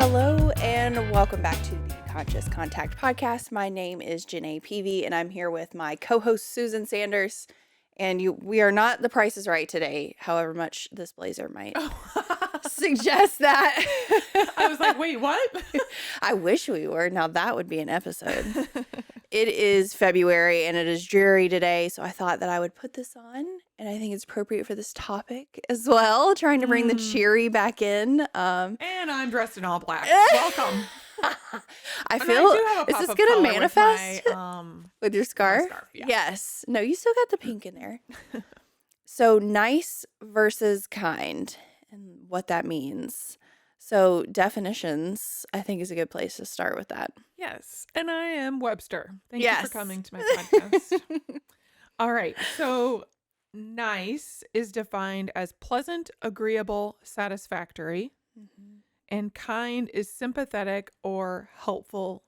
Hello and welcome back to the Conscious Contact Podcast. My name is Genay Peavey and I'm here with my co-host Susan Sanders. And we are not the Price is Right today, however much this blazer might suggest that. I was like, wait, what? I wish we were. Now that would be an episode. It is February and it is dreary today, so I thought that I would put this on, and I think it's appropriate for this topic as well, trying to bring the cheery back in. And I'm dressed in all black. Welcome. I feel, is this going to manifest with your scarf? Yeah. Yes. No, you still got the pink in there. So nice versus kind and what that means. So definitions, I think, is a good place to start with that. Yes. And I am Webster. Thank you for coming to my podcast. All right. So nice is defined as pleasant, agreeable, satisfactory. Mm-hmm. And kind is sympathetic or helpful.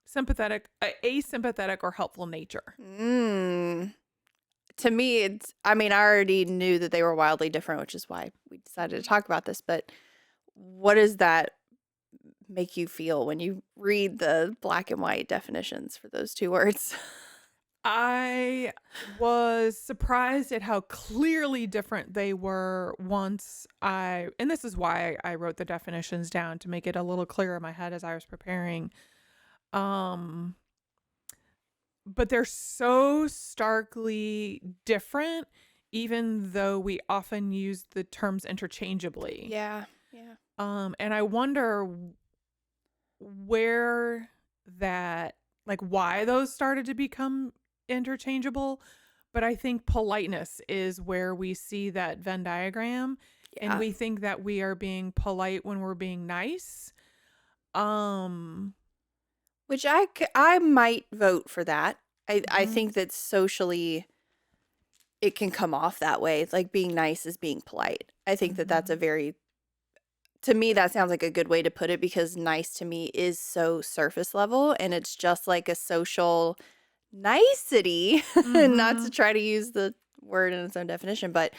Asympathetic or helpful nature. To me, I already knew that they were wildly different, which is why we decided to talk about this. But what does that make you feel when you read the black and white definitions for those two words? I was surprised at how clearly different they were and this is why I wrote the definitions down to make it a little clearer in my head as I was preparing. But they're so starkly different, even though we often use the terms interchangeably. Yeah. And I wonder where why those started to become interchangeable. But I think politeness is where we see that Venn diagram. Yeah. And we think that we are being polite when we're being nice. Which I might vote for that. I think that socially it can come off that way. Like being nice is being polite. I think that that's to me, that sounds like a good way to put it, because nice to me is so surface level and it's just like a social nicety, not to try to use the word in its own definition, but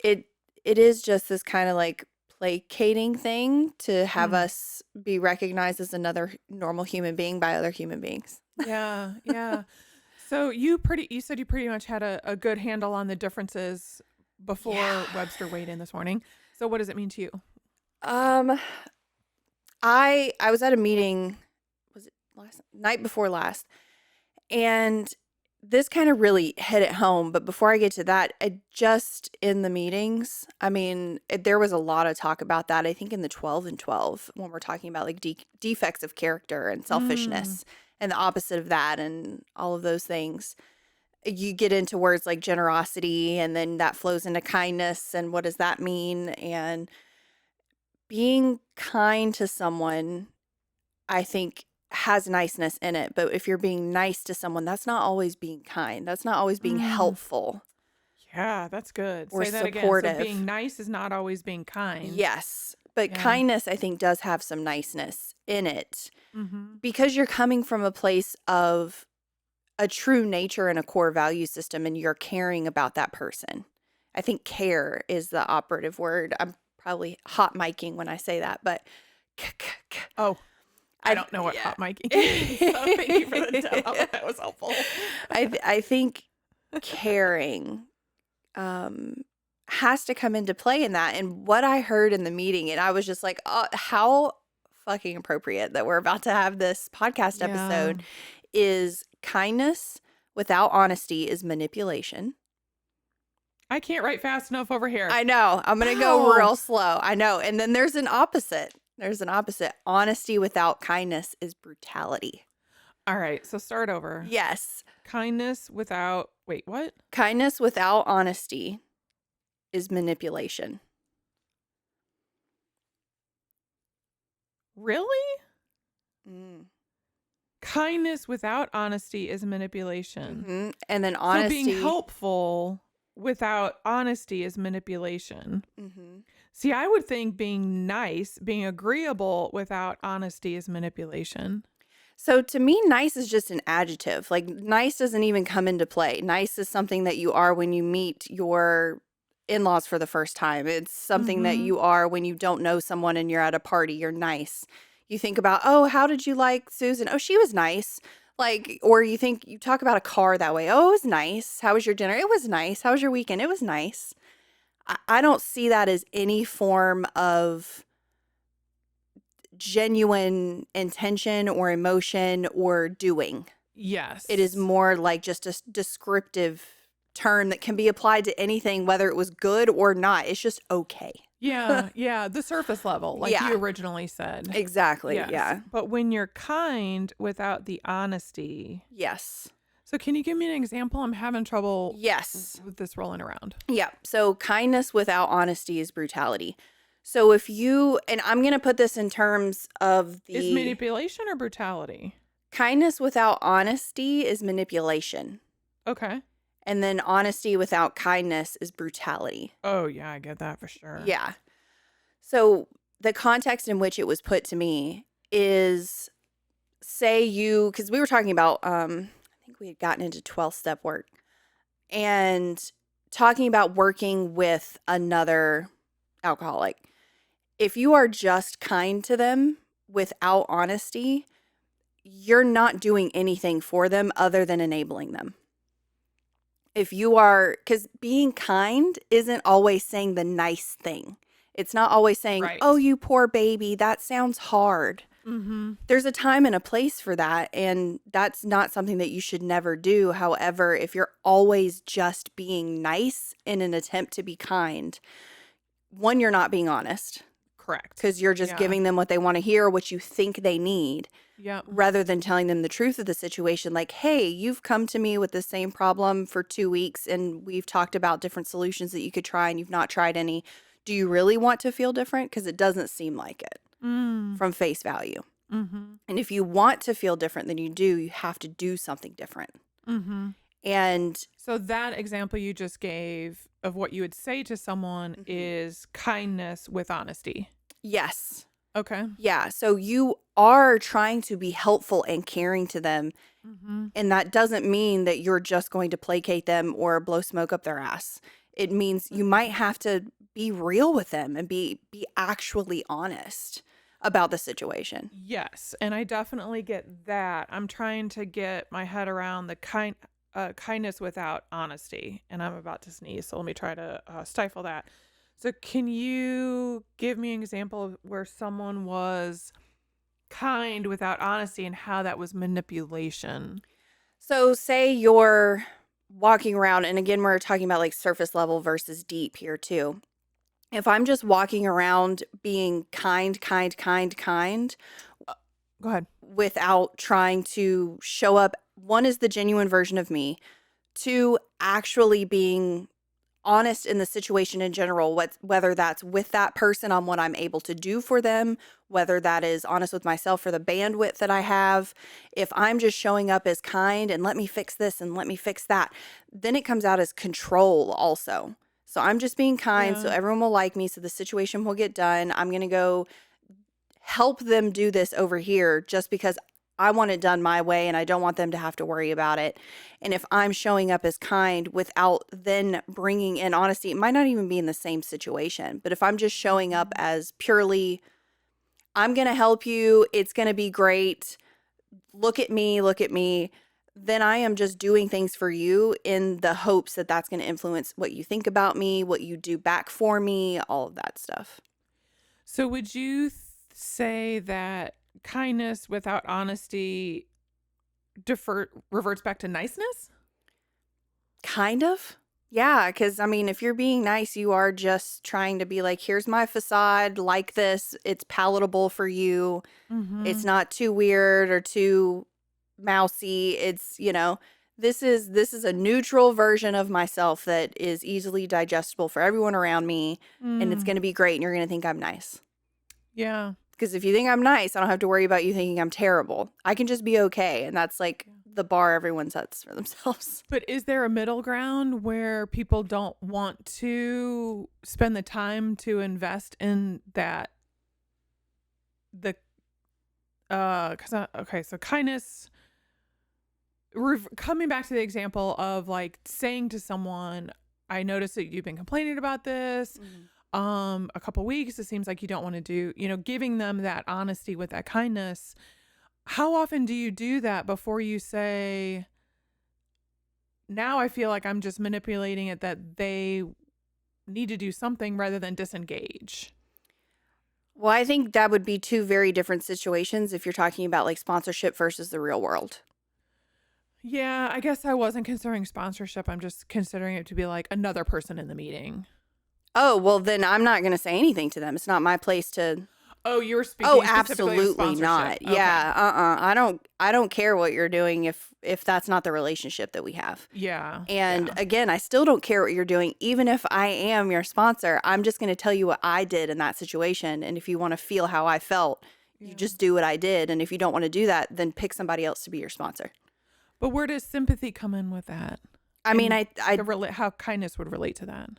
it is just this kind of like placating thing to have us be recognized as another normal human being by other human beings. Yeah. So you said you pretty much had a good handle on the differences before Webster weighed in this morning. So what does it mean to you? I was at a meeting, was it night before last, and this kind of really hit it home. But before I get to that, in the meetings, there was a lot of talk about that. I think in the 12 and 12, when we're talking about like defects of character and selfishness and the opposite of that and all of those things, you get into words like generosity, and then that flows into kindness. And what does that mean? And being kind to someone, I think, has niceness in it. But if you're being nice to someone, that's not always being kind. That's not always being helpful. Yeah, that's good. Or say that supportive. Again. So being nice is not always being kind. Yes. But kindness, I think, does have some niceness in it. Because you're coming from a place of a true nature and a core value system, and you're caring about that person. I think care is the operative word. I'm probably hot micing when I say that, but I don't know what hot micing is. So thank you for the demo. That was helpful. I think caring has to come into play in that. And what I heard in the meeting, and I was just like, oh, how fucking appropriate that we're about to have this podcast episode, is kindness without honesty is manipulation. I can't write fast enough over here. I know. I'm going to go real slow. I know. And then there's an opposite. Honesty without kindness is brutality. All right. So start over. Yes. Kindness without, what? Kindness without honesty is manipulation. Really? Kindness without honesty is manipulation. And then honesty. So being helpful without honesty is manipulation. See, I would think being nice, being agreeable without honesty is manipulation. So to me, nice is just an adjective. Like, nice doesn't even come into play. Nice is something that you are when you meet your in-laws for the first time. It's something that Mhm. you are when you don't know someone and you're at a party, you're nice. You think about, "Oh, how did you like Susan? Oh, she was nice." Like, or you talk about a car that way. "Oh, it was nice. How was your dinner?" "It was nice. How was your weekend?" "It was nice." I don't see that as any form of genuine intention or emotion or doing. It is Yes. more like just a descriptive term that can be applied to anything, whether it was good or not. It's just okay. Yeah, yeah, the surface level, like you Yeah, originally said. exactly. Yes, Yeah. but when you're kind without the honesty. Yes. So can you give me an example? I'm having trouble Yes. with this rolling around. Yeah. So kindness without honesty is brutality. So if you, and I'm going to put this in terms of Is the manipulation or brutality? kindness without honesty is manipulation. Okay. And then honesty without kindness is brutality. Oh, yeah, I get that for sure. Yeah. So the context in which it was put to me is, say you, because we were talking about, I think we had gotten into 12-step work and talking about working with another alcoholic. If you are just kind to them without honesty, you're not doing anything for them other than enabling them. If you are, because being kind isn't always saying the nice thing. It's not always saying, "Oh, Right. you poor baby, that sounds hard." Mhm. There's a time and a place for that, and that's not something that you should never do. However, if you're always just being nice in an attempt to be kind, one, you're not being honest Correct. because you're just Yeah. giving them what they want to hear, what you think they need, Yep. rather than telling them the truth of the situation. Like, "Hey, you've come to me with the same problem for 2 weeks, and we've talked about different solutions that you could try, and you've not tried any. Do you really want to feel different? Because it doesn't seem like it Mm. from face value. Mhm. And if you want to feel different than you do, you have to do something different." Mhm. And So that example you just gave of what you would say to someone mhm, is kindness with honesty. yes. Okay. Yeah. So you are trying to be helpful and caring to them. Mhm. And that doesn't mean that you're just going to placate them or blow smoke up their ass. It means you might Mhm. have to be real with them and be actually honest about the situation. Yes, and I definitely get that. I'm trying to get my head around the kindness without honesty, and I'm about to sneeze, so let me try to stifle that. So, can you give me an example of where someone was kind without honesty and how that was manipulation? So, say you're walking around, and again, we're talking about like surface level versus deep here too. If I'm just walking around being kind, Go ahead. without trying to show up, one is the genuine version of me, two, actually being honest in the situation in general, whether that's with that person on what I'm able to do for them, whether that is honest with myself for the bandwidth that I have. If I'm just showing up as kind and let me fix this and let me fix that, then it comes out as control also. So I'm just being kind so Yeah. everyone will like me, so the situation will get done. I'm going to go help them do this over here just because I want it done my way and I don't want them to have to worry about it. And if I'm showing up as kind without then bringing in honesty, it might not even be in the same situation. But if I'm just showing up Mhm. as purely, "I'm going to help you, it's going to be great, look at me," then I am just doing things for you in the hopes that that's going to influence what you think about me, what you do back for me, all of that stuff. So, would you say that kindness without honesty reverts back to niceness? Kind of. Yeah, because I mean, if you're being nice, you are just trying to be like, "Here's my facade, like this. It's palatable for you. It's Mhm. not too weird or too mousy. This is a neutral version of myself that is easily digestible for everyone around me, and it's Mm. going to be great, and you're going to think I'm nice. Yeah. Because if you think I'm nice, I don't have to worry about you thinking I'm terrible. I can just be okay, and that's like Yeah. the bar everyone sets for themselves." But is there a middle ground where people don't want to spend the time to invest in that the cuz okay, so kindness coming back to the example of like saying to someone, I noticed that you've been complaining about this a couple weeks. It seems like you don't want to do, giving them that honesty with that kindness. How often do you do that before you say, now I feel like I'm just manipulating it, that they need to do something rather than disengage? Well, I think that would be two very different situations if you're talking about like sponsorship versus the real world. Yeah, I guess I wasn't considering sponsorship. I'm just considering it to be like another person in the meeting. Oh, well, then I'm not going to say anything to them. It's not my place to. Oh, you were Oh, speaking specifically of absolutely sponsorship. not. Okay. Yeah, I don't care what you're doing if that's not the relationship that we have. Yeah. And Yeah. again, I still don't care what you're doing. Even if I am your sponsor, I'm just going to tell you what I did in that situation. And if you want to feel how I felt, you Yeah. just do what I did. And if you don't want to do that, then pick somebody else to be your sponsor. But where does sympathy come in with that? I mean, How kindness would relate to that.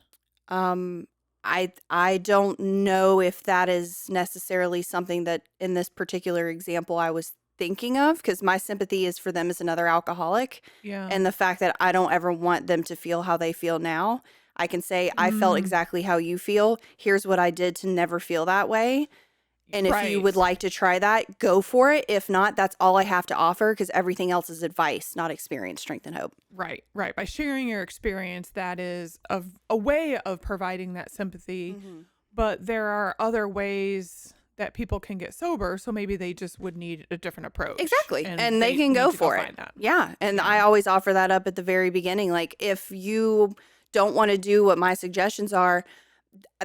um, I don't know if that is necessarily something that in this particular example I was thinking of, because my sympathy is for them as another alcoholic. Yeah. And the fact that I don't ever want them to feel how they feel now. I can say, I felt exactly how you feel. Here's what I did to never feel that way. And if you would like to try that, go for it. If not, that's all I have to offer, because everything else is advice, not experience, strength, and hope. Right. By sharing your experience, that is a way of providing that sympathy. But there are other ways that people can get sober, so maybe they just would need a different approach. Exactly. And they can go for it. Yeah. And I always offer that up at the very beginning. Like, if you don't want to do what my suggestions are,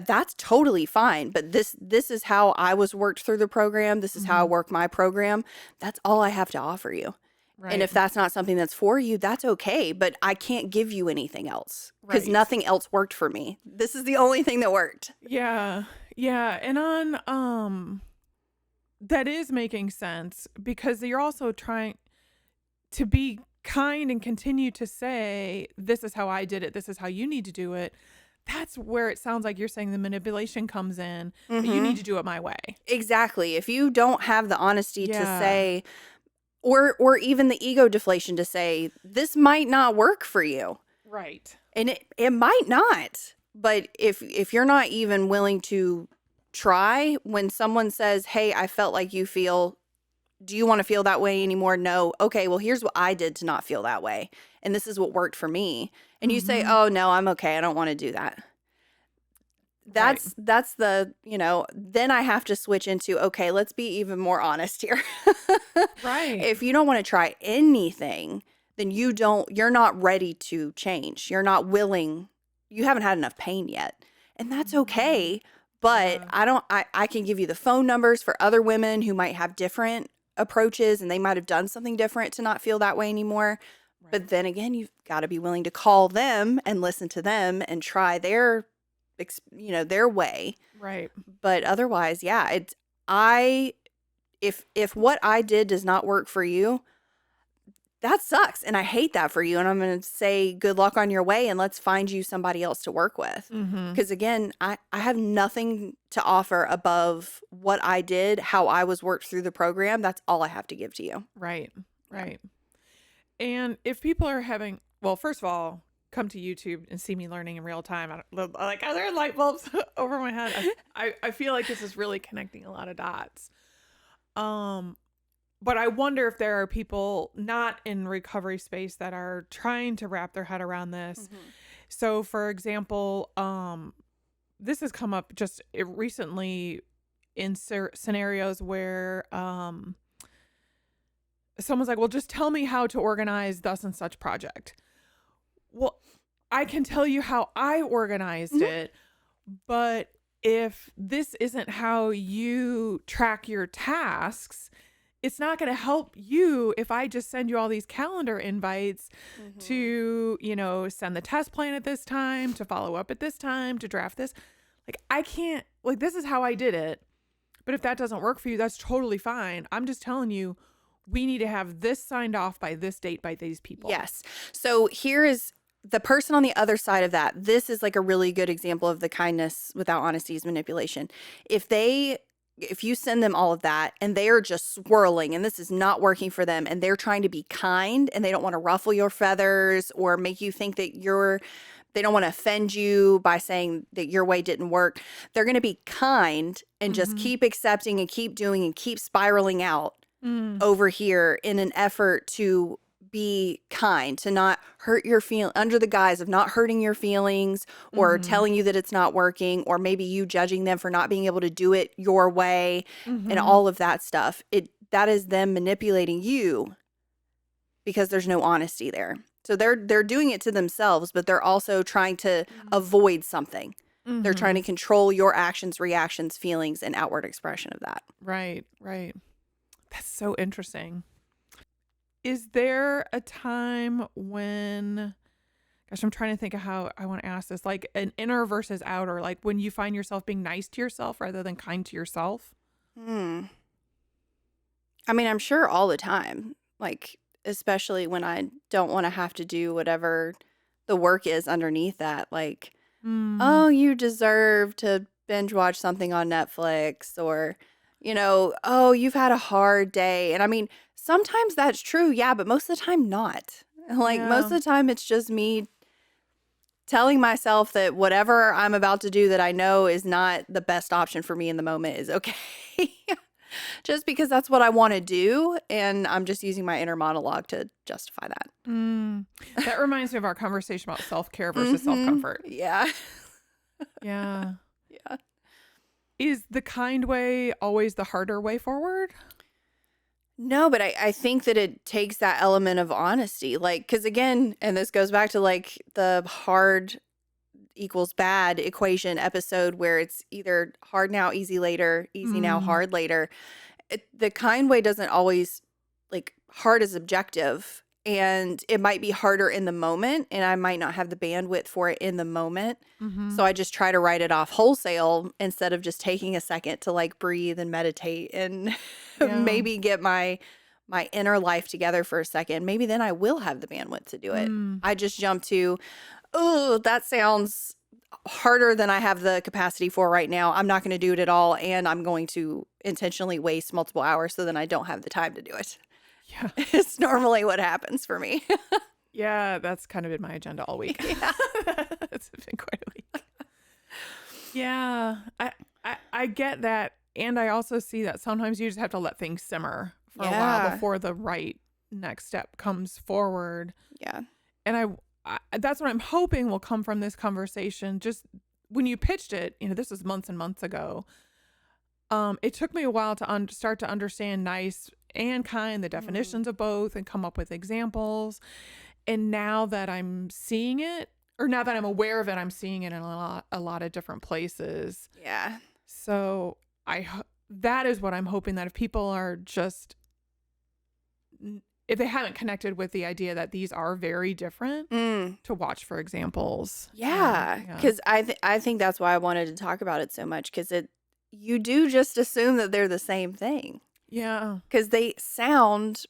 that's totally fine. But this is how I was worked through the program. This is how I work my program. That's all I have to offer you. Right. And if that's not something that's for you, that's okay. But I can't give you anything else, because nothing else worked for me. This is the only thing that worked. Yeah. Yeah. And that is making sense, because you're also trying to be kind and continue to say, this is how I did it. This is how you need to do it. That's where it sounds like you're saying the manipulation comes in. But you need to do it my way. Exactly. If you don't have the honesty to say, or even the ego deflation to say, this might not work for you. Right. And it might not. But if you're not even willing to try, when someone says, hey, I felt like you feel, do you want to feel that way anymore? No. Okay, well, here's what I did to not feel that way. And this is what worked for me. And you say, oh, no, I'm okay. I don't want to do that. That's the, then I have to switch into, okay, let's be even more honest here. Right. If you don't want to try anything, then you're not ready to change. You're not willing. You haven't had enough pain yet. And that's okay. But I can give you the phone numbers for other women who might have different approaches, and they might have done something different to not feel that way anymore. But then again, you've got to be willing to call them and listen to them and try their way. Right. But otherwise, yeah, if what I did does not work for you, that sucks. And I hate that for you. And I'm going to say good luck on your way, and let's find you somebody else to work with. Because again, I have nothing to offer above what I did, how I was worked through the program. That's all I have to give to you. Right. And if people are having, well, first of all, come to YouTube and see me learning in real time. Are there light bulbs over my head? I feel like this is really connecting a lot of dots. But I wonder if there are people not in recovery space that are trying to wrap their head around this. So, for example, this has come up just recently in scenarios where someone's like, well, just tell me how to organize thus and such project. Well, I can tell you how I organized it, but if this isn't how you track your tasks, it's not going to help you if I just send you all these calendar invites to, send the test plan at this time, to follow up at this time, to draft this. Like, I can't, this is how I did it. But if that doesn't work for you, that's totally fine. I'm just telling you, we need to have this signed off by this date by these people. Yes. So here is the person on the other side of that. This is like a really good example of the kindness without honesty is manipulation. If you send them all of that and they are just swirling and this is not working for them and they're trying to be kind and they don't want to ruffle your feathers or make you think that you're they don't want to offend you by saying that your way didn't work. They're going to be kind and just Mhm. keep accepting and keep doing and keep spiraling out Mm. over here in an effort to be kind, to not hurt your under the guise of not hurting your feelings or Mhm. telling you that it's not working, or maybe you judging them for not being able to do it your way and Mhm. all of that stuff. That is them manipulating you because there's no honesty there. So they're doing it to themselves, but they're also trying to Mm. avoid something. They're trying to Mhm. control your actions, reactions, feelings, and outward expression of that. Right, right. That's so interesting. Is there a time when, gosh, I'm trying to think of how I want to ask this, like an inner versus outer, like when you find yourself being nice to yourself rather than kind to yourself? Hmm. I mean, I'm sure all the time, like, especially when I don't want to have to do whatever the work is underneath that. Like, Mm. oh, you deserve to binge watch something on Netflix, or, oh, you've had a hard day. And I mean, sometimes that's true. Yeah. But most of the time, not. Like, most Yeah. of the time, it's just me telling myself that whatever I'm about to do that I know is not the best option for me in the moment is okay. Just because that's what I want to do. And I'm just using my inner monologue to justify that. Mm. That reminds me of our conversation about self-care versus Mm-hmm. self-comfort. Yeah. Yeah. Yeah. Is the kind way always the harder way forward? No, but I think that it takes that element of honesty. Like, because again, and this goes back to like the hard equals bad equation episode where it's either hard now, easy later, easy now, Mm. hard later. The kind way doesn't always, like, hard is objective, and it might be harder in the moment, and I might not have the bandwidth for it in the moment. Mhm. So I just try to write it off wholesale instead of just taking a second to like breathe and meditate and Yeah. maybe get my inner life together for a second. Maybe then I will have the bandwidth to do it. Mm. I just jump to, oh, that sounds harder than I have the capacity for right now. I'm not going to do it at all. And I'm going to intentionally waste multiple hours so then I don't have the time to do it. Yeah. It's normally what happens for me. Yeah, that's kind of been my agenda all week. Yeah. It's been quite a week. Yeah, I get that, and I also see that sometimes you just have to let things simmer for a while Yeah. before the right next step comes forward. Yeah. And that's what I'm hoping will come from this conversation. Just when you pitched it, this was months and months ago. It took me a while to start to understand nice and kind, the Mm. definitions of both, and come up with examples. And now that I'm seeing it, or now that I'm aware of it, I'm seeing it in a lot of different places. Yeah. So that is what I'm hoping, that if people are just, if they haven't connected with the idea that these are very different, Mm. to watch for examples. Yeah. Yeah. Because I think that's why I wanted to talk about it so much, because you do just assume that they're the same thing. Yeah. Because they sound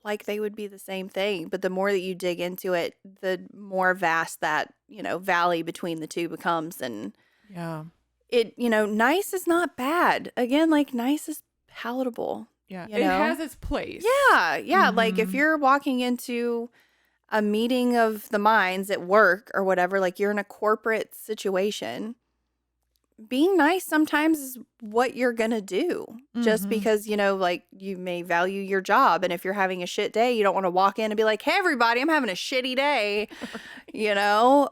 like they would be the same thing. But the more that you dig into it, the more vast that, valley between the two becomes. And Yeah. nice is not bad. Again, like, nice is palatable, Yeah. you It know? has its place. Yeah. Yeah. Like, if Mm-hmm. you're walking into a meeting of the minds at work or whatever, like you're in a corporate situation, being nice sometimes is what you're going to do, just Mm-hmm. because, like, you may value your job. And if you're having a shit day, you don't want to walk in and be like, hey, everybody, I'm having a shitty day, you know?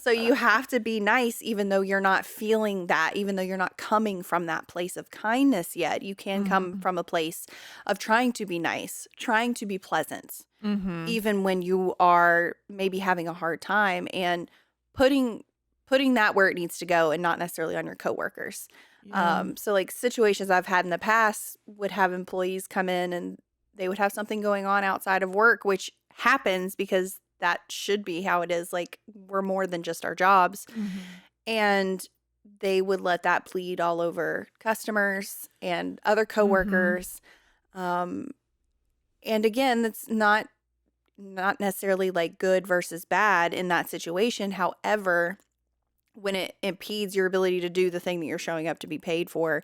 So you have to be nice, even though you're not feeling that, even though you're not coming from that place of kindness yet. You can come Mm-hmm. from a place of trying to be nice, trying to be pleasant, Mm-hmm. even when you are maybe having a hard time, and putting that where it needs to go and not necessarily on your coworkers. Yeah. So like situations I've had in the past would have employees come in and they would have something going on outside of work, which happens because that should be how it is. Like, we're more than just our jobs. Mm-hmm. And they would let that bleed all over customers and other Mm-hmm. coworkers. And again, that's not necessarily like good versus bad in that situation. However, when it impedes your ability to do the thing that you're showing up to be paid for,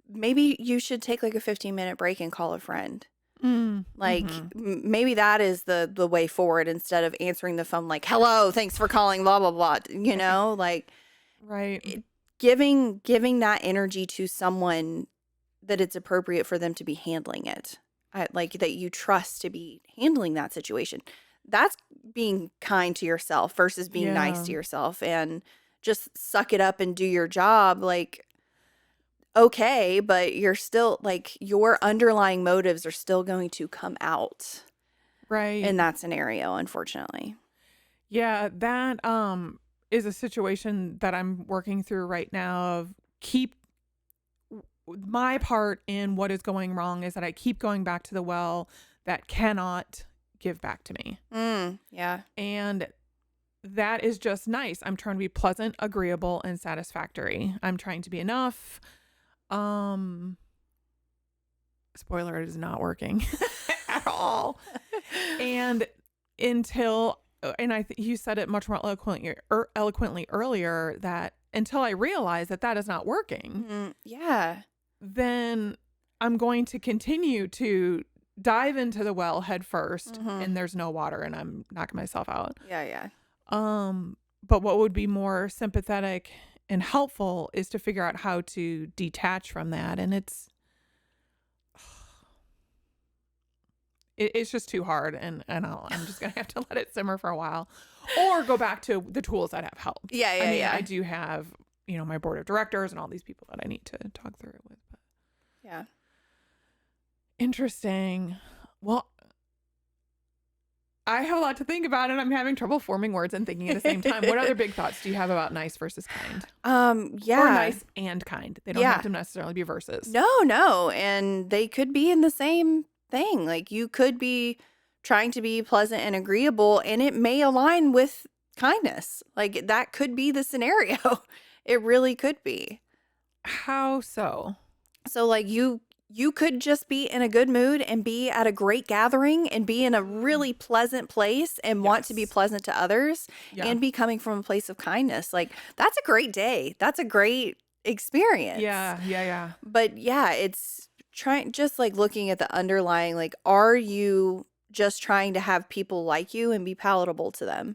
maybe you should take like a 15-minute break and call a friend. Like Mm-hmm. maybe that is the way forward instead of answering the phone like, "Hello, thanks for calling, blah blah blah." Like Right. it, giving that energy to someone that it's appropriate for them to be handling it. Like that you trust to be handling that situation. That's being kind to yourself versus being nice Yeah. to yourself and just suck it up and do your job. Like, okay, but you're still like your underlying motives are still going to come out Right. in that scenario, unfortunately. Yeah, that is a situation that I'm working through right now of keep my part in what is going wrong is that I keep going back to the well that cannot give back to me. Yeah. And that is just nice. I'm trying to be pleasant, agreeable, and satisfactory. I'm trying to be enough. Um Spoiler, it is not working at all. And until and you said it much more eloquently earlier that until I realize that that is not working, Yeah. then I'm going to continue to dive into the well head 1st and there's no water and I'm knocking myself out. Yeah, yeah. But what would be more sympathetic and helpful is to figure out how to detach from that. And it's just too hard. And I'm just going to have to let it simmer for a while or go back to the tools that have helped. Yeah, yeah, I mean, yeah. I do have, my board of directors and all these people that I need to talk through it with. But. Yeah. Interesting. Well, I have a lot to think about and I'm having trouble forming words and thinking at the same time. What other big thoughts do you have about nice versus kind? Yeah. Or nice and kind. They don't have to necessarily be versus. No. And they could be in the same thing. Like you could be trying to be pleasant and agreeable and it may align with kindness. Like that could be the scenario. It really could be. How so? So like you could just be in a good mood and be at a great gathering and be in a really pleasant place and want to be pleasant to others and be coming from a place of kindness. Like that's a great day. That's a great experience. Yeah. But yeah, it's just like looking at the underlying, like, are you just trying to have people like you and be palatable to them?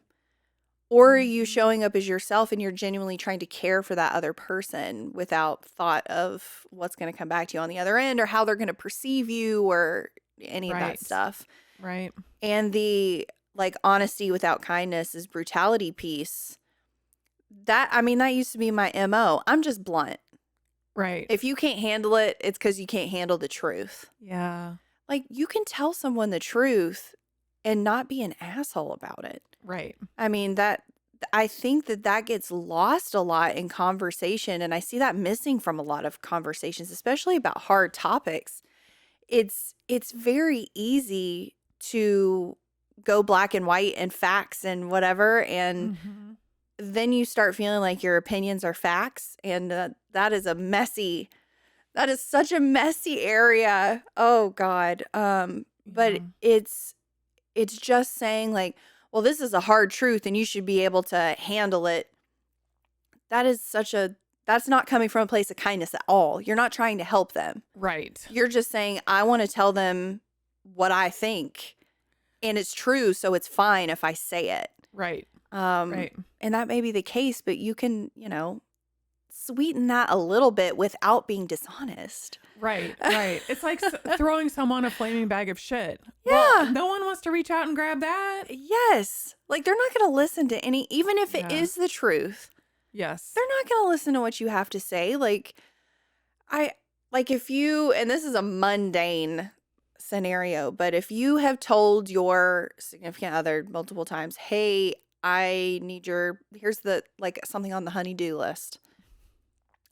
Or are you showing up as yourself and you're genuinely trying to care for that other person without thought of what's going to come back to you on the other end or how they're going to perceive you or any of that stuff? Right. And the like honesty without kindness is brutality piece. That used to be my MO. I'm just blunt. Right. If you can't handle it, it's because you can't handle the truth. Yeah. Like you can tell someone the truth and not be an asshole about it. Right. I mean, I think that gets lost a lot in conversation, and I see that missing from a lot of conversations, especially about hard topics. It's very easy to go black and white and facts and whatever, and then you start feeling like your opinions are facts, and that is such a messy area. Oh God. But it's just saying like, well, this is a hard truth and you should be able to handle it. That's not coming from a place of kindness at all. You're not trying to help them. Right. You're just saying, I want to tell them what I think and it's true. So it's fine if I say it. Right. Right. And that may be the case, but you can, sweeten that a little bit without being dishonest. Right. It's like throwing someone a flaming bag of shit. Yeah. Well, no one wants to reach out and grab that. Yes. Like they're not going to listen to even if it is the truth. Yes. They're not going to listen to what you have to say. Like if you, and this is a mundane scenario, but if you have told your significant other multiple times, hey, I need here's something on the honey-do list.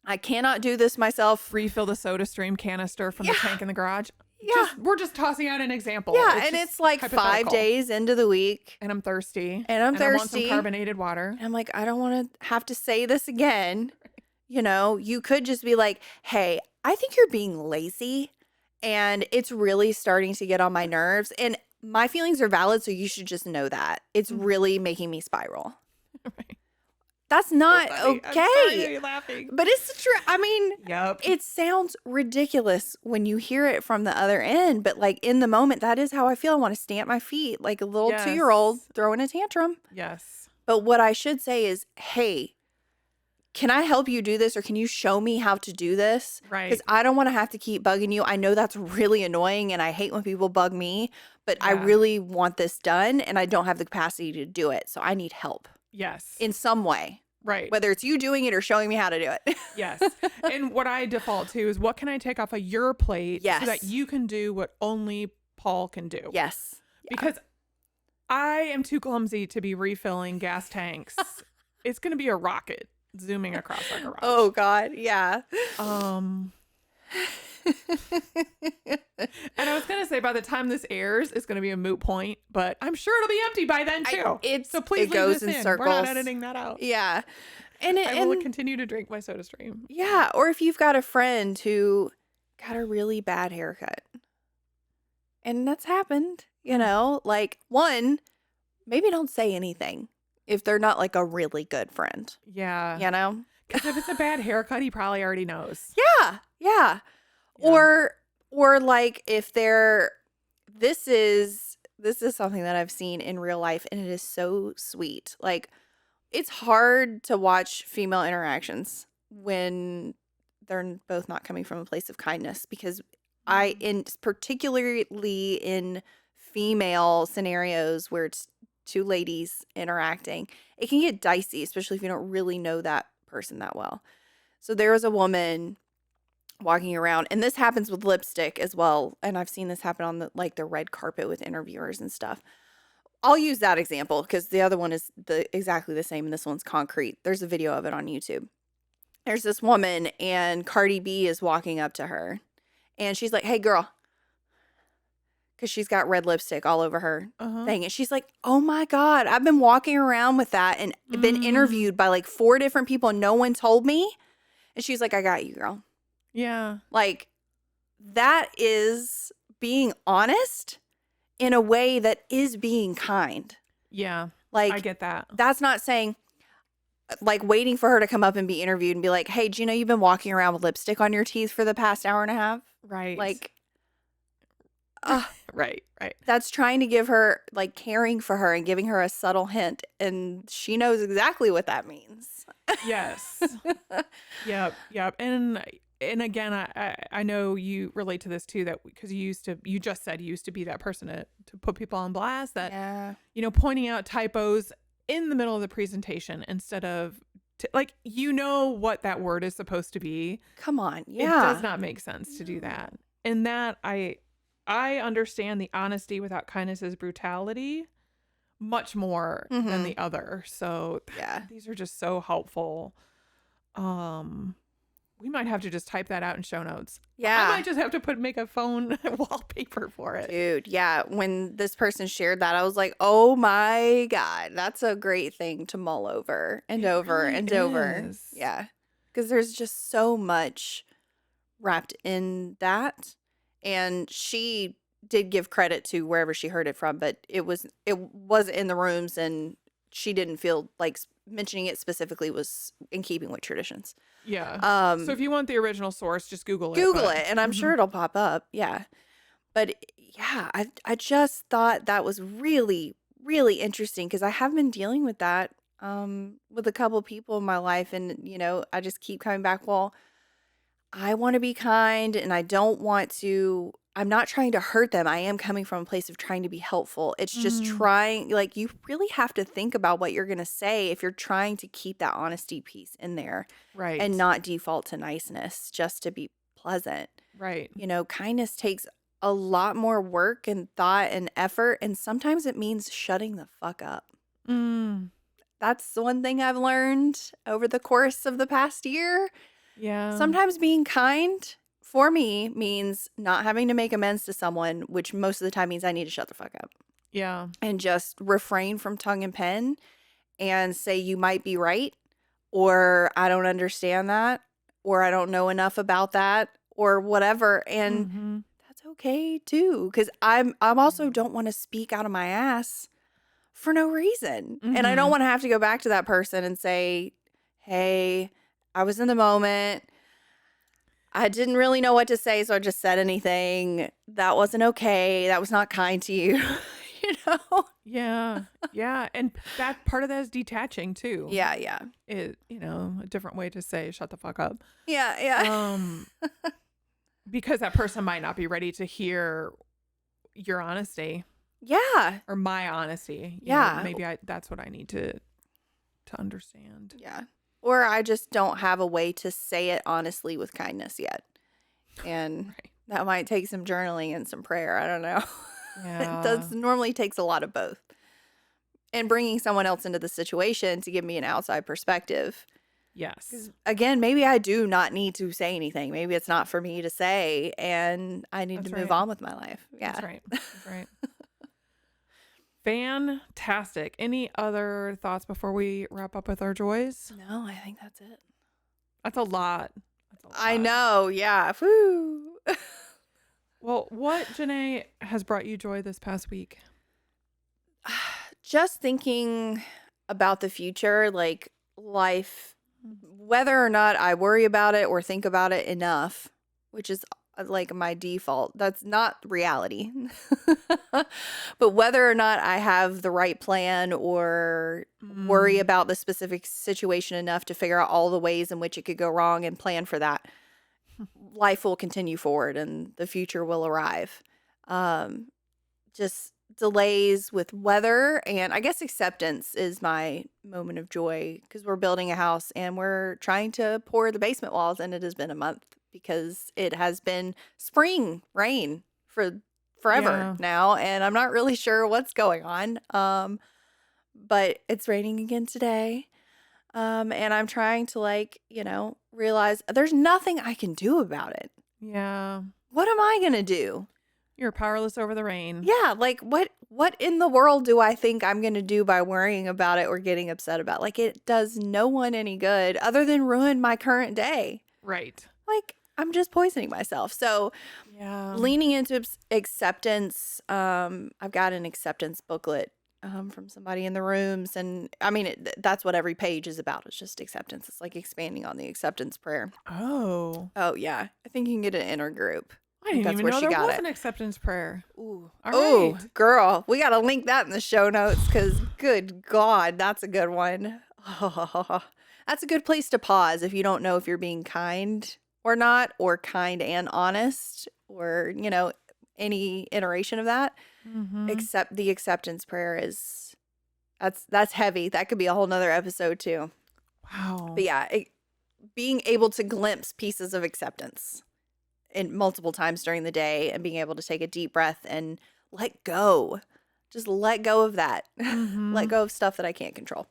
I cannot do this myself. Refill the soda stream canister from the tank in the garage. Yeah. We're just tossing out an example. Yeah, it's like 5 days into the week. And I'm thirsty. I want some carbonated water. And I'm like, I don't want to have to say this again. You could just be like, hey, I think you're being lazy and it's really starting to get on my nerves. And my feelings are valid, so you should just know that. It's really making me spiral. Right. That's So not funny. I'm sorry to okay. be laughing. But it's the truth. I mean, Yep. it sounds ridiculous when you hear it from the other end, but like in the moment, that is how I feel. I want to stamp my feet like a little 2-year-old Yes. throwing a tantrum. Yes. But what I should say is, hey, can I help you do this, or can you show me how to do this? Because Right. I don't want to have to keep bugging you. I know that's really annoying and I hate when people bug me, but I Yeah. really want this done and I don't have the capacity to do it. So I need help Yes. in some way, Right. whether it's you doing it or showing me how to do it. Yes. And what I default to is what can I take off of your plate so that Yes. you can do what only Paul can do? Yes. Yeah. Because I am too clumsy to be refilling gas tanks. It's going to be a rocket zooming across our garage. Oh God. Yeah. And I was going to say by the time this airs, it's going to be a moot point, but I'm sure it'll be empty by then too. So please it leave goes this in in. circles. We're not editing that out. Yeah. And I will continue to drink my soda stream. Yeah. Or if you've got a friend who got a really bad haircut, and that's happened, you know, like one, maybe don't say anything if they're not like a really good friend, Yeah. you know? Because if it's a bad haircut, he probably already knows. Yeah. Yeah. Or like if they're, this is something that I've seen in real life and it is so sweet. Like it's hard to watch female interactions when they're both not coming from a place of kindness, because particularly in female scenarios where it's two ladies interacting, it can get dicey, especially if you don't really know that person that well. So there was a woman walking around, and this happens with lipstick as well, and I've seen this happen on the red carpet with interviewers and stuff. I'll use that example because the other one is exactly the same and this one's concrete. There's a video of it on YouTube. There's this woman and Cardi B is walking up to her and she's like, "Hey girl," because she's got red lipstick all over her thing. And she's like, "Oh my God, I've been walking around with that and been interviewed by like 4 different people and no one told me." And she's like, "I got you, girl." Yeah. Like that is being honest in a way that is being kind. Yeah. Like I get that. That's not saying like waiting for her to come up and be interviewed and be like, "Hey, do you know you've been walking around with lipstick on your teeth for the past hour and a half?" Right. Like, right. that's trying to give her, like, caring for her and giving her a subtle hint. And she knows exactly what that means. Yes. Yep. And again, I know you relate to this too, that because you just said you used to be that person to put people on blast, that, Yeah. Pointing out typos in the middle of the presentation instead of like, what that word is supposed to be. Come on. It Yeah. does not make sense to do that. And that I understand the honesty without kindness is brutality much more than the other. So Yeah. these are just so helpful. We might have to just type that out in show notes. Yeah. I might just have to make a phone wallpaper for it. Dude, yeah. When this person shared that, I was like, "Oh my God, that's a great thing to mull over and over really and over." is. Yeah. Because there's just so much wrapped in that. And she did give credit to wherever she heard it from, but it was in the rooms and she didn't feel like mentioning it specifically was in keeping with traditions. Yeah. So if you want the original source, just Google it. Google it, and I'm sure it'll pop up. Yeah. But yeah, I just thought that was really, really interesting because I have been dealing with that with a couple people in my life. And, I just keep coming back, well, I want to be kind and I'm not trying to hurt them. I am coming from a place of trying to be helpful. It's just trying, like, you really have to think about what you're going to say if you're trying to keep that honesty piece in there. Right. And not default to niceness just to be pleasant. Right. Kindness takes a lot more work and thought and effort. And sometimes it means shutting the fuck up. That's one thing I've learned over the course of the past year. Yeah. Sometimes being kind for me means not having to make amends to someone, which most of the time means I need to shut the fuck up. Yeah. And just refrain from tongue and pen and say you might be right, or I don't understand that, or I don't know enough about that, or whatever. And that's okay too, because I'm also don't want to speak out of my ass for no reason. And I don't want to have to go back to that person and say, hey, I was in the moment. I didn't really know what to say, so I just said anything. That wasn't okay. That was not kind to you. you know? Yeah. Yeah. And that part of that is detaching too. Yeah, yeah. A different way to say shut the fuck up. Yeah, yeah. Because that person might not be ready to hear your honesty Yeah. or my honesty. Yeah. Maybe that's what I need to understand. Yeah. Or I just don't have a way to say it honestly with kindness yet. And Right. that might take some journaling and some prayer. I don't know. Yeah. It does normally takes a lot of both. And bringing someone else into the situation to give me an outside perspective. Yes. Because again, maybe I do not need to say anything. Maybe it's not for me to say, and I need That's to move right. on with my life. Yeah. That's right. That's right. Fantastic. Any other thoughts before we wrap up with our joys? No, I think that's it. That's a lot. That's a lot. I know. Yeah. Woo. Well, what, Genay, has brought you joy this past week? Just thinking about the future, like life, whether or not I worry about it or think about it enough, which is like my default. That's not reality. But whether or not I have the right plan or worry about the specific situation enough to figure out all the ways in which it could go wrong and plan for that, life will continue forward and the future will arrive. Just delays with weather, and I guess acceptance is my moment of joy because we're building a house and we're trying to pour the basement walls, and it has been a month because it has been spring rain for forever now, and I'm not really sure what's going on. But it's raining again today. And I'm trying to realize there's nothing I can do about it. Yeah. What am I going to do? You're powerless over the rain. Yeah, like what in the world do I think I'm going to do by worrying about it or getting upset about? Like it does no one any good other than ruin my current day. Right. Like I'm just poisoning myself. So Yeah. leaning into acceptance, I've got an acceptance booklet from somebody in the rooms, and I mean that's what every page is about. It's just acceptance. It's like expanding on the acceptance prayer. Oh. Oh yeah, I think you can get an inner group. I didn't That's even where know she there got was it. an acceptance prayer. Ooh. All Oh, right. girl, we got to link that in the show notes because good God, that's a good one. Oh, that's a good place to pause if you don't know if you're being kind or not, or kind and honest, or, any iteration of that. Except the acceptance prayer is, that's heavy. That could be a whole nother episode too. Wow. But yeah, being able to glimpse pieces of acceptance in multiple times during the day and being able to take a deep breath and let go. Just let go of that. Let go of stuff that I can't control.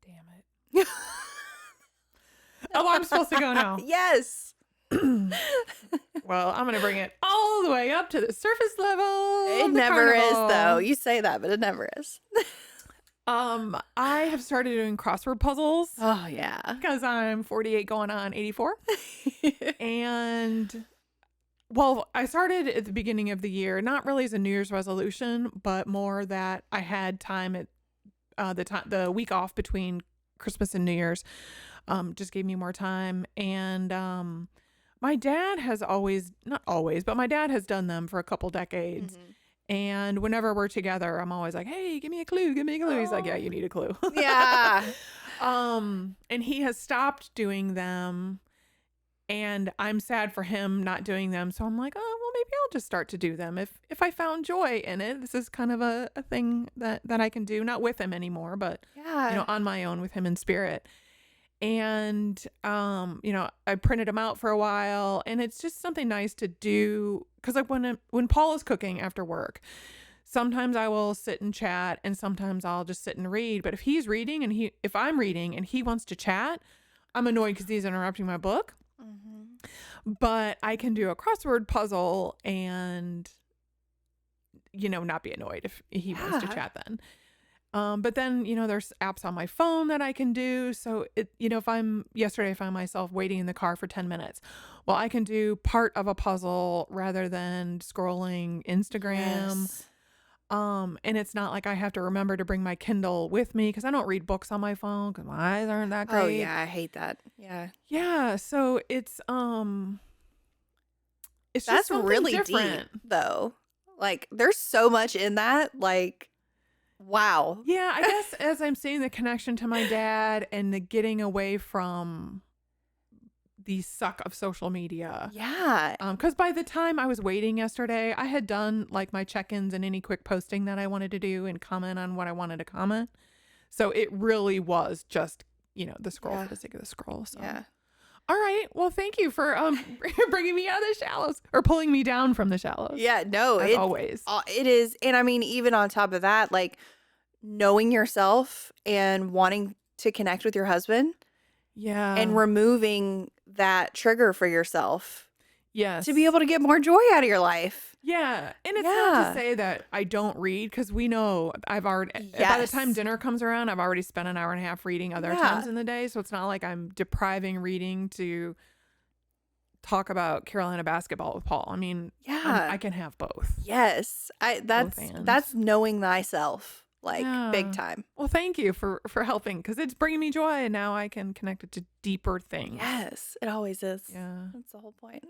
Damn it. Oh, I'm supposed to go now. Yes. Well, I'm going to bring it all the way up to the surface level. It never is, though. You say that, but it never is. I have started doing crossword puzzles. Oh, yeah. Because I'm 48 going on 84. And, well, I started at the beginning of the year, not really as a New Year's resolution, but more that I had time at the week off between Christmas and New Year's. Just gave me more time. And my dad has not always, but my dad has done them for a couple decades. And whenever we're together, I'm always like, hey, give me a clue, give me a clue. He's like, yeah, you need a clue. Yeah. And he has stopped doing them. And I'm sad for him not doing them. So I'm like, oh, well, maybe I'll just start to do them. If I found joy in it, this is kind of a thing that I can do, not with him anymore, but, on my own with him in spirit. And, I printed them out for a while, and it's just something nice to do. Cause like when Paul is cooking after work, sometimes I will sit and chat, and sometimes I'll just sit and read. But if he's reading if I'm reading and he wants to chat, I'm annoyed cause he's interrupting my book. But I can do a crossword puzzle and, not be annoyed if he wants to chat then. But then, there's apps on my phone that I can do. So yesterday I found myself waiting in the car for 10 minutes. Well, I can do part of a puzzle rather than scrolling Instagram. Yes. And it's not like I have to remember to bring my Kindle with me because I don't read books on my phone because my eyes aren't that great. Oh yeah, I hate that. Yeah. Yeah, so it's just That's something really different. deep though. Like there's so much in that. Like, wow. Yeah, I guess as I'm seeing the connection to my dad and the getting away from the suck of social media. Yeah. Because by the time I was waiting yesterday, I had done like my check-ins and any quick posting that I wanted to do and comment on what I wanted to comment. So it really was just, the scroll for the sake of the scroll. So. Yeah. All right. Well, thank you for bringing me out of the shallows or pulling me down from the shallows. Yeah, no, As always. It is. And I mean, even on top of that, like knowing yourself and wanting to connect with your husband. Yeah. And removing that trigger for yourself. Yes. To be able to get more joy out of your life. Yeah. And it's not to say that I don't read because we know I've already, by the time dinner comes around, I've already spent an hour and a half reading other times in the day. So it's not like I'm depriving reading to talk about Carolina basketball with Paul. I mean, I can have both. Yes. That's knowing thyself. Like big time. Well, thank you for helping because it's bringing me joy and now I can connect it to deeper things. Yes, it always is. Yeah. That's the whole point.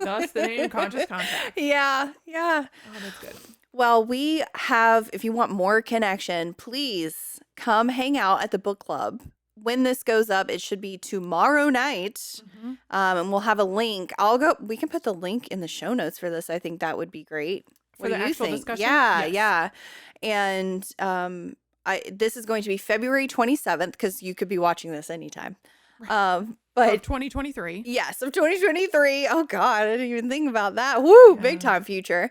Thus the name Conscious Contact. Yeah. Oh, that's good. Well, we have, if you want more connection, please come hang out at the book club. When this goes up, it should be tomorrow night. Mm-hmm. And we'll have a link. We can put the link in the show notes for this. I think that would be great. For the actual discussion? Yeah, yes. yeah. And this is going to be February 27th because you could be watching this anytime. But of 2023. Yes, of 2023. Oh God, I didn't even think about that. Woo, big time future.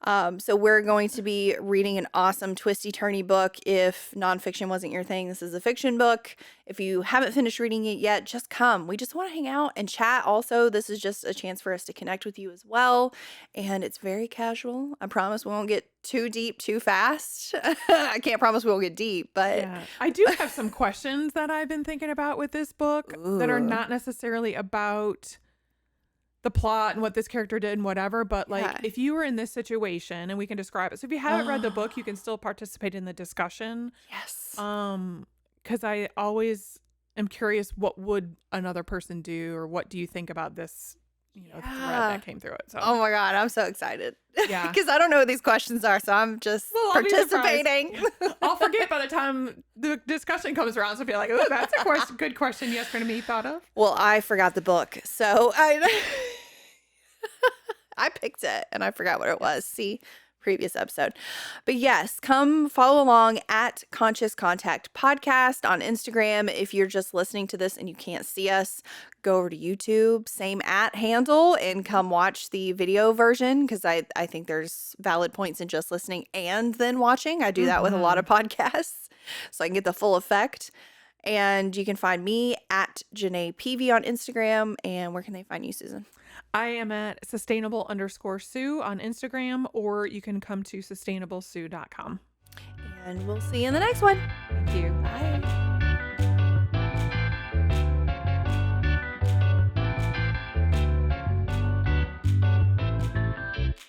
So we're going to be reading an awesome twisty turny book. If nonfiction wasn't your thing, this is a fiction book. If you haven't finished reading it yet, just come. We just want to hang out and chat. Also, this is just a chance for us to connect with you as well. And it's very casual. I promise we won't get too deep too fast. I can't promise we won't get deep, but I do have some questions that I've been thinking about with this book that are not necessarily about the plot and what this character did and whatever, but like if you were in this situation and we can describe it. So if you haven't read the book, you can still participate in the discussion. Yes. Because I always am curious, what would another person do, or what do you think about this, thread that came through it? So oh my God, I'm so excited. Yeah. Because I don't know what these questions are, so I'm just participating. I'll forget by the time the discussion comes around, so I'll be like, oh, that's a good question yesterday to me thought of. Well, I forgot the book, so I picked it and I forgot what it was. See, previous episode. But yes, come follow along at Conscious Contact Podcast on Instagram. If you're just listening to this and you can't see us, go over to YouTube, same @ handle, and come watch the video version because I think there's valid points in just listening and then watching. I do that with a lot of podcasts so I can get the full effect. And you can find me at Genay Peavey on Instagram. And where can they find you, Susan? I am at sustainable_Sue on Instagram, or you can come to sustainablesue.com. And we'll see you in the next one. Thank you. Bye.